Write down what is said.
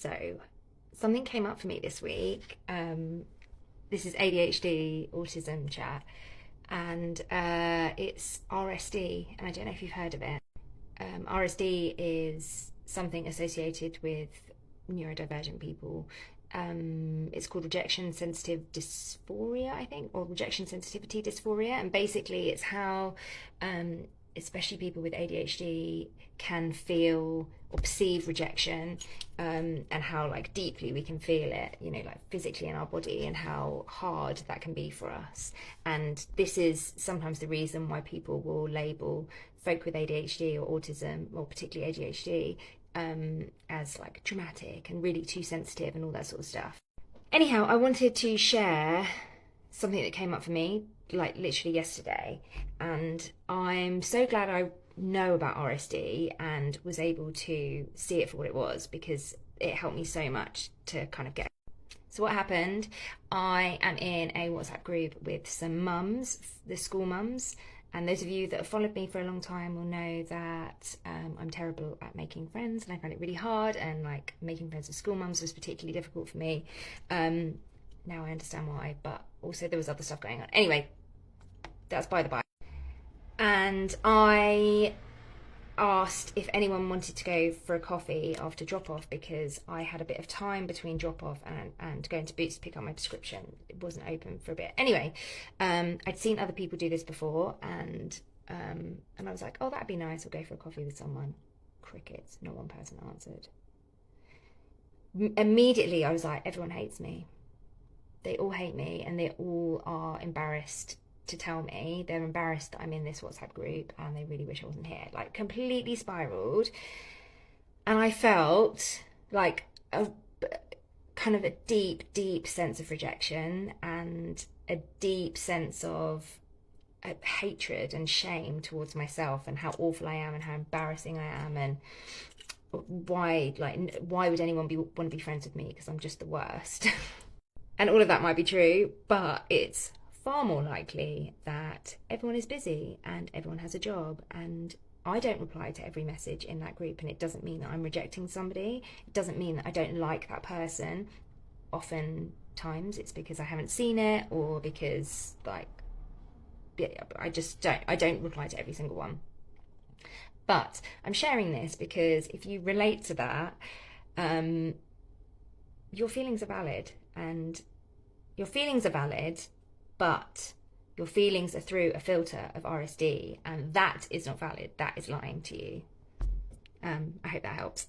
So something came up for me this week. This is ADHD autism chat, and it's RSD, and I don't know if you've heard of it. RSD is something associated with neurodivergent people. It's called rejection sensitive dysphoria, I think, or rejection sensitivity dysphoria, and basically it's how especially people with ADHD can feel or perceive rejection, and how like deeply we can feel it, you know, like physically in our body, and how hard that can be for us. And this is sometimes the reason why people will label folk with ADHD or autism, or particularly ADHD, as like dramatic and really too sensitive and all that sort of stuff. Anyhow, I wanted to share something that came up for me like literally yesterday, and I'm so glad I know about RSD and was able to see it for what it was, because it helped me so much to kind of get. So what happened, I am in a WhatsApp group with some mums, the school mums, and those of you that have followed me for a long time will know that I'm terrible at making friends, and I find it really hard, and like making friends with school mums was particularly difficult for me. Now I understand why, but also there was other stuff going on. Anyway, that's by the by. And I asked if anyone wanted to go for a coffee after drop off, because I had a bit of time between drop off and going to Boots to pick up my prescription. It wasn't open for a bit. Anyway, I'd seen other people do this before, and I was like, oh, that'd be nice. I'll go for a coffee with someone. Crickets. Not one person answered. Immediately, I was like, everyone hates me. They all hate me, and they all are embarrassed to tell me. They're embarrassed that I'm in this WhatsApp group, and they really wish I wasn't here. Like, completely spiraled. And I felt like a kind of a deep sense of rejection, and a deep sense of hatred and shame towards myself, and how awful I am, and how embarrassing I am, and why would anyone want to be friends with me, because I'm just the worst. And all of that might be true, but it's far more likely that everyone is busy and everyone has a job, and I don't reply to every message in that group, and it doesn't mean that I'm rejecting somebody. It doesn't mean that I don't like that person. Oftentimes it's because I haven't seen it, or because like I don't reply to every single one. But I'm sharing this because if you relate to that, your feelings are valid, and your feelings are valid, but your feelings are through a filter of RSD, and that is not valid. That is lying to you. I hope that helps.